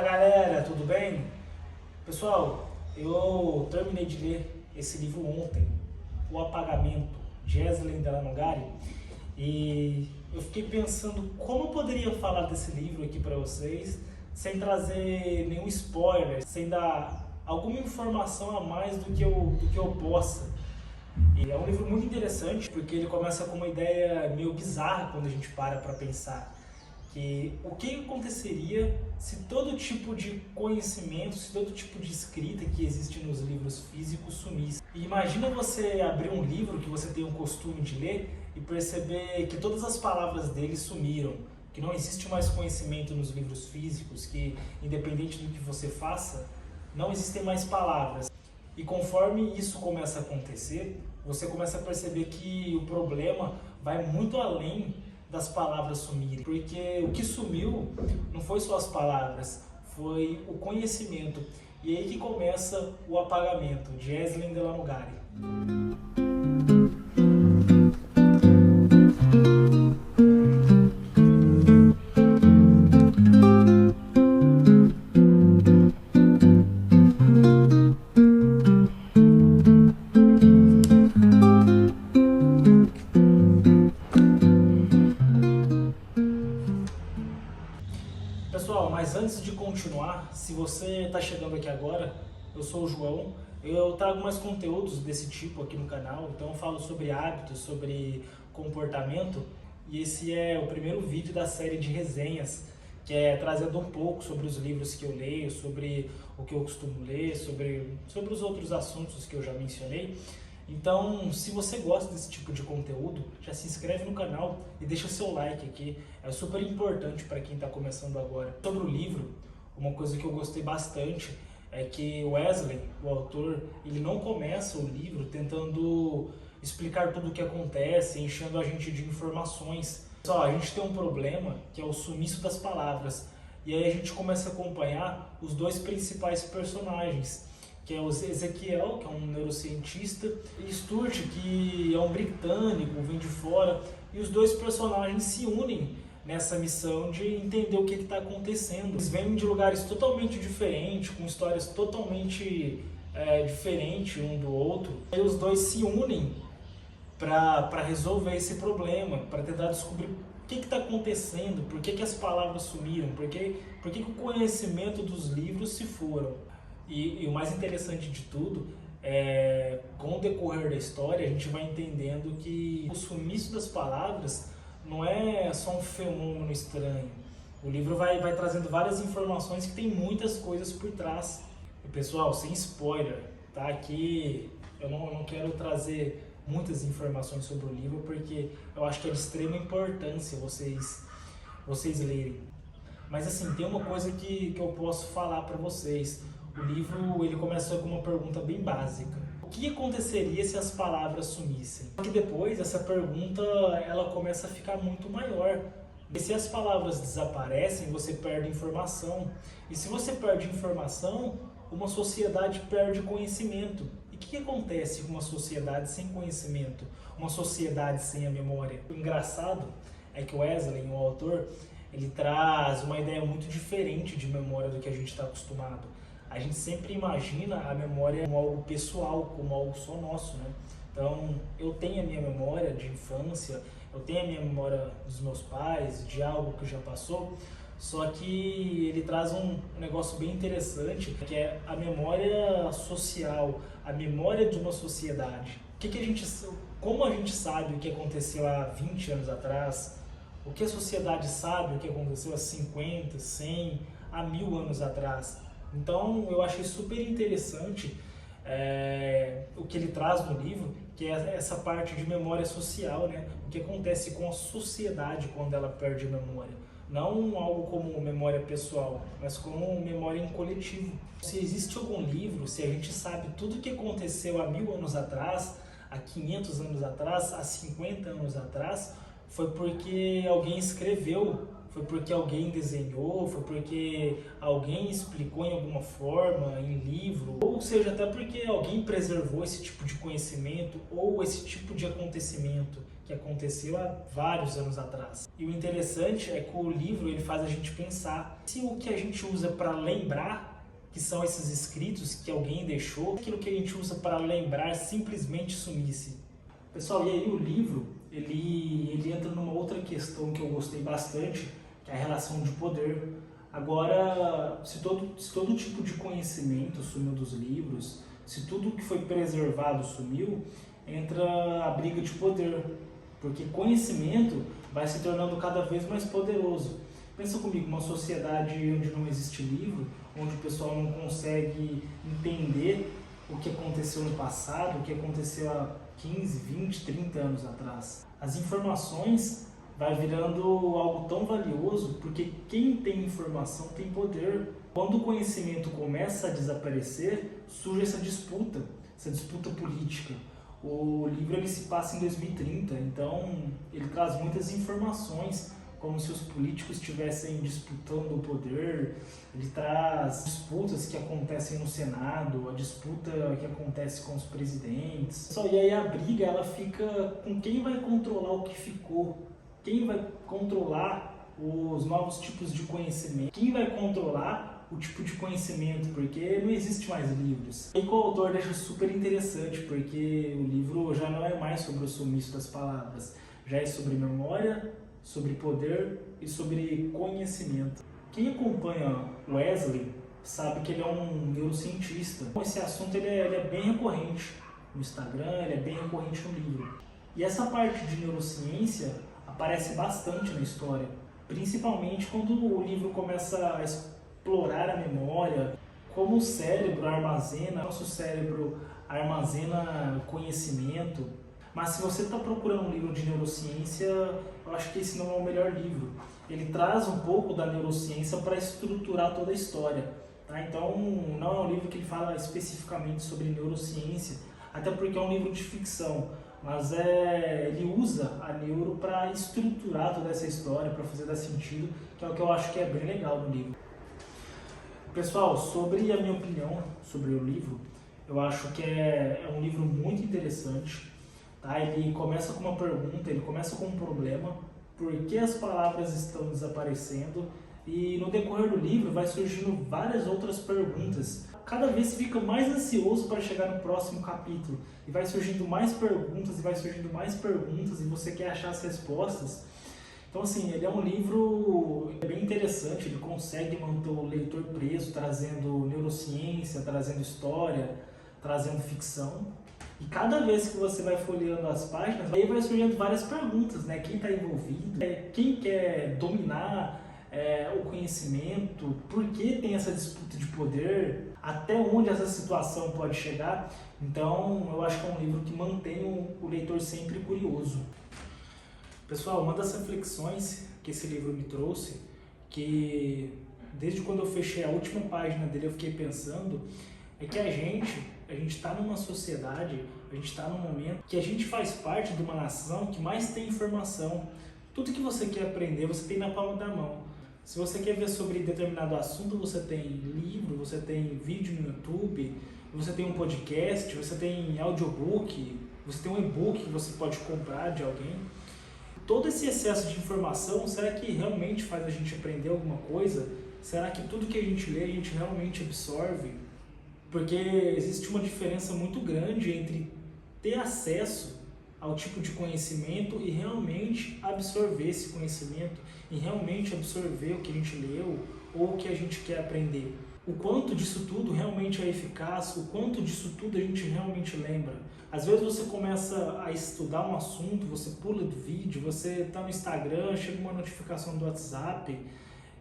Fala galera, tudo bem? Pessoal, eu terminei de ler esse livro ontem, O Apagamento, de Eslen Delanogari, e eu fiquei pensando como eu poderia falar desse livro aqui para vocês sem trazer nenhum spoiler, sem dar alguma informação a mais do que eu possa. E é um livro muito interessante porque ele começa com uma ideia meio bizarra quando a gente para pensar. Que o que aconteceria se todo tipo de conhecimento, se todo tipo de escrita que existe nos livros físicos sumisse. E imagina você abrir um livro que você tem o costume de ler e perceber que todas as palavras dele sumiram, que não existe mais conhecimento nos livros físicos, que independente do que você faça, não existem mais palavras. E conforme isso começa a acontecer, você começa a perceber que o problema vai muito além das palavras sumirem, porque o que sumiu não foi só as palavras, foi o conhecimento. E aí que começa o apagamento, de Eslen Delanogari. Pessoal, mas antes de continuar, se você está chegando aqui agora, eu sou o João, eu trago mais conteúdos desse tipo aqui no canal, então eu falo sobre hábitos, sobre comportamento, e esse é o primeiro vídeo da série de resenhas, que é trazendo um pouco sobre os livros que eu leio, sobre o que eu costumo ler, sobre os outros assuntos que eu já mencionei. Então, se você gosta desse tipo de conteúdo, já se inscreve no canal e deixa o seu like aqui, é super importante para quem está começando agora. Sobre o livro, uma coisa que eu gostei bastante é que o Eslen, o autor, ele não começa o livro tentando explicar tudo o que acontece, enchendo a gente de informações. Só a gente tem um problema que é o sumiço das palavras, e aí a gente começa a acompanhar os dois principais personagens, que é o Ezequiel, que é um neurocientista, e Stuart, que é um britânico, vem de fora, e os dois personagens se unem nessa missão de entender o que está acontecendo. Eles vêm de lugares totalmente diferentes, com histórias totalmente diferentes um do outro, e os dois se unem para resolver esse problema, para tentar descobrir o que está acontecendo, por que as palavras sumiram, por que o conhecimento dos livros se foram. E o mais interessante de tudo é, com o decorrer da história, a gente vai entendendo que o sumiço das palavras não é só um fenômeno estranho. O livro vai trazendo várias informações que tem muitas coisas por trás. E, pessoal, sem spoiler, tá? Aqui eu não quero trazer muitas informações sobre o livro, porque eu acho que é de extrema importância vocês lerem. Mas assim, tem uma coisa que eu posso falar para vocês. O livro ele começa com uma pergunta bem básica. O que aconteceria se as palavras sumissem? Só que depois essa pergunta ela começa a ficar muito maior. E se as palavras desaparecem, você perde informação. E se você perde informação, uma sociedade perde conhecimento. E o que acontece com uma sociedade sem conhecimento? Uma sociedade sem a memória? O engraçado é que o Eslen, o autor, ele traz uma ideia muito diferente de memória do que a gente está acostumado. A gente sempre imagina a memória como algo pessoal, como algo só nosso, né? Então, eu tenho a minha memória de infância, eu tenho a minha memória dos meus pais, de algo que já passou, só que ele traz um negócio bem interessante, que é a memória social, a memória de uma sociedade. Como a gente sabe o que aconteceu há 20 anos atrás, o que a sociedade sabe o que aconteceu há 50, 100, há 1000 anos atrás. Então eu achei super interessante o que ele traz no livro, que é essa parte de memória social, né? O que acontece com a sociedade quando ela perde a memória. Não algo como memória pessoal, mas como memória em coletivo. Se existe algum livro, se a gente sabe tudo o que aconteceu há 1000 anos atrás, há 500 anos atrás, há 50 anos atrás, foi porque alguém escreveu, foi porque alguém desenhou, foi porque alguém explicou em alguma forma, em livro, ou seja, até porque alguém preservou esse tipo de conhecimento ou esse tipo de acontecimento, que aconteceu há vários anos atrás. E o interessante é que o livro ele faz a gente pensar se o que a gente usa para lembrar, que são esses escritos que alguém deixou, aquilo que a gente usa para lembrar simplesmente sumisse. Pessoal, e aí o livro, ele entra numa outra questão que eu gostei bastante, que é a relação de poder. Agora, se todo tipo de conhecimento sumiu dos livros, se tudo que foi preservado sumiu, entra a briga de poder, porque conhecimento vai se tornando cada vez mais poderoso. Pensa comigo, uma sociedade onde não existe livro, onde o pessoal não consegue entender o que aconteceu no passado, o que aconteceu há 15, 20, 30 anos atrás. As informações vai virando algo tão valioso, porque quem tem informação tem poder. Quando o conhecimento começa a desaparecer, surge essa disputa política. O livro ele se passa em 2030, então ele traz muitas informações, como se os políticos estivessem disputando o poder. Ele traz disputas que acontecem no Senado, a disputa que acontece com os presidentes. E aí a briga ela fica com quem vai controlar o que ficou, quem vai controlar os novos tipos de conhecimento, quem vai controlar o tipo de conhecimento, porque não existe mais livros. E o autor deixa super interessante, porque o livro já não é mais sobre o sumiço das palavras, já é sobre memória, sobre poder e sobre conhecimento. Quem acompanha Wesley sabe que ele é um neurocientista. Esse assunto ele é bem recorrente no Instagram, ele é bem recorrente no livro. E essa parte de neurociência aparece bastante na história, principalmente quando o livro começa a explorar a memória, como o cérebro armazena, nosso cérebro armazena conhecimento. Mas se você está procurando um livro de neurociência, eu acho que esse não é o melhor livro. Ele traz um pouco da neurociência para estruturar toda a história. Tá? Então, não é um livro que ele fala especificamente sobre neurociência, até porque é um livro de ficção. Mas ele usa a neuro para estruturar toda essa história, para fazer dar sentido, que é o que eu acho que é bem legal no livro. Pessoal, sobre a minha opinião sobre o livro, eu acho que é um livro muito interessante. Tá? Ele começa com uma pergunta, ele começa com um problema, por que as palavras estão desaparecendo, e no decorrer do livro vai surgindo várias outras perguntas. Cada vez fica mais ansioso para chegar no próximo capítulo, e vai surgindo mais perguntas, e vai surgindo mais perguntas, e você quer achar as respostas. Então assim, ele é um livro bem interessante, ele consegue manter o leitor preso, trazendo neurociência, trazendo história, trazendo ficção. E cada vez que você vai folheando as páginas, aí vai surgindo várias perguntas, né? Quem está envolvido, quem quer dominar o conhecimento, por que tem essa disputa de poder, até onde essa situação pode chegar. Então, eu acho que é um livro que mantém o leitor sempre curioso. Pessoal, uma das reflexões que esse livro me trouxe, que desde quando eu fechei a última página dele eu fiquei pensando, é que a gente está numa sociedade, a gente está num momento que a gente faz parte de uma nação que mais tem informação. Tudo que você quer aprender, você tem na palma da mão. Se você quer ver sobre determinado assunto, você tem livro, você tem vídeo no YouTube, você tem um podcast, você tem audiobook, você tem um e-book que você pode comprar de alguém. Todo esse excesso de informação, será que realmente faz a gente aprender alguma coisa? Será que tudo que a gente lê, a gente realmente absorve? Porque existe uma diferença muito grande entre ter acesso ao tipo de conhecimento e realmente absorver esse conhecimento, e realmente absorver o que a gente leu ou o que a gente quer aprender. O quanto disso tudo realmente é eficaz, o quanto disso tudo a gente realmente lembra. Às vezes você começa a estudar um assunto, você pula do vídeo, você está no Instagram, chega uma notificação do WhatsApp,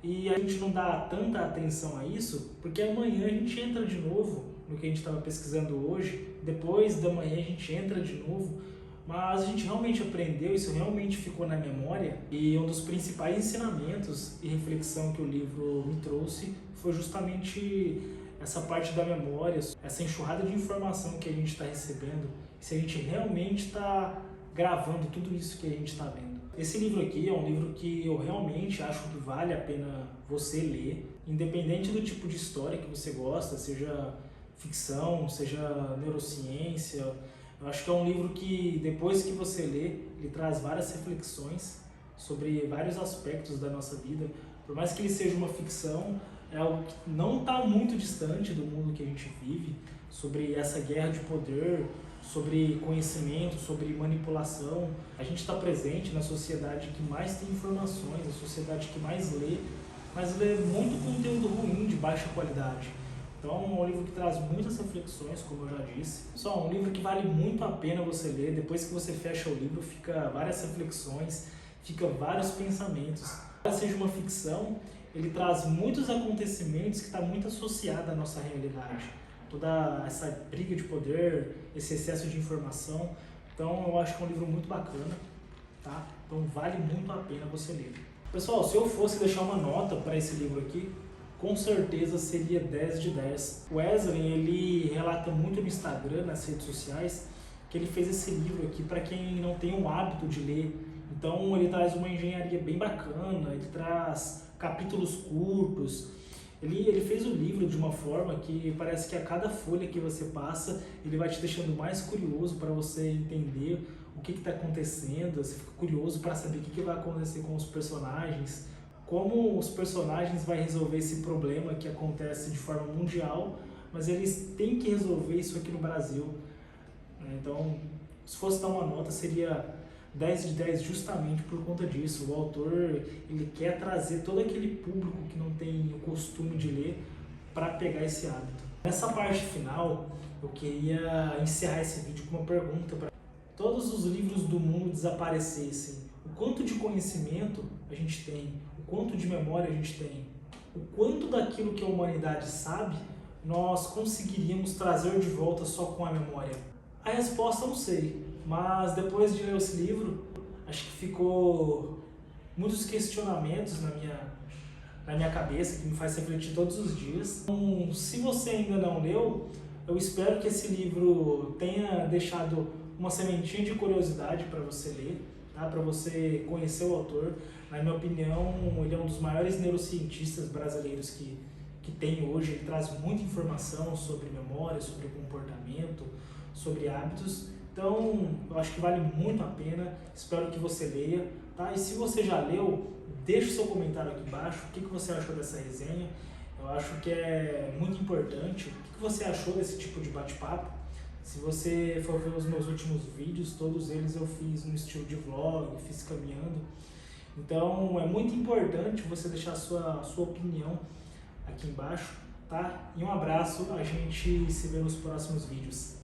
e a gente não dá tanta atenção a isso, porque amanhã a gente entra de novo no que a gente estava pesquisando hoje, depois da manhã a gente entra de novo, mas a gente realmente aprendeu, isso realmente ficou na memória, e um dos principais ensinamentos e reflexão que o livro me trouxe foi justamente essa parte da memória, essa enxurrada de informação que a gente está recebendo, se a gente realmente está gravando tudo isso que a gente está vendo. Esse livro aqui é um livro que eu realmente acho que vale a pena você ler, independente do tipo de história que você gosta, seja ficção, seja neurociência, Eu acho que é um livro que, depois que você lê, ele traz várias reflexões sobre vários aspectos da nossa vida. Por mais que ele seja uma ficção, é algo que não está muito distante do mundo que a gente vive, sobre essa guerra de poder, sobre conhecimento, sobre manipulação. A gente está presente na sociedade que mais tem informações, a sociedade que mais lê, mas lê muito conteúdo ruim, de baixa qualidade. Então é um livro que traz muitas reflexões, como eu já disse. Só um livro que vale muito a pena você ler. Depois que você fecha o livro, fica várias reflexões, fica vários pensamentos. Seja uma ficção, ele traz muitos acontecimentos que está muito associado à nossa realidade. Toda essa briga de poder, esse excesso de informação. Então eu acho que é um livro muito bacana, tá? Então vale muito a pena você ler. Pessoal, se eu fosse deixar uma nota para esse livro aqui, com certeza seria 10 de 10. O Wesley, ele relata muito no Instagram, nas redes sociais, que ele fez esse livro aqui para quem não tem o hábito de ler. Então ele traz uma engenharia bem bacana, ele traz capítulos curtos. Ele fez o livro de uma forma que parece que a cada folha que você passa, ele vai te deixando mais curioso para você entender o que está acontecendo. Você fica curioso para saber o que vai acontecer com os personagens, como os personagens vão resolver esse problema que acontece de forma mundial, mas eles têm que resolver isso aqui no Brasil. Então, se fosse dar uma nota, seria 10 de 10 justamente por conta disso. O autor, ele quer trazer todo aquele público que não tem o costume de ler para pegar esse hábito. Nessa parte final, eu queria encerrar esse vídeo com uma pergunta para todos os livros do mundo desaparecessem. O quanto de conhecimento a gente tem, o quanto de memória a gente tem, o quanto daquilo que a humanidade sabe nós conseguiríamos trazer de volta só com a memória? A resposta eu não sei, mas depois de ler esse livro, acho que ficou muitos questionamentos na minha cabeça, que me faz refletir todos os dias. Então, se você ainda não leu, eu espero que esse livro tenha deixado uma sementinha de curiosidade para você ler, tá? Para você conhecer o autor. Na minha opinião, ele é um dos maiores neurocientistas brasileiros que tem hoje. Ele traz muita informação sobre memória, sobre comportamento, sobre hábitos. Então, eu acho que vale muito a pena. Espero que você leia, tá? E se você já leu, deixe o seu comentário aqui embaixo. O que você achou dessa resenha? Eu acho que é muito importante. O que você achou desse tipo de bate-papo? Se você for ver os meus últimos vídeos, todos eles eu fiz no estilo de vlog, fiz caminhando. Então é muito importante você deixar a sua opinião aqui embaixo, tá? E um abraço, a gente se vê nos próximos vídeos.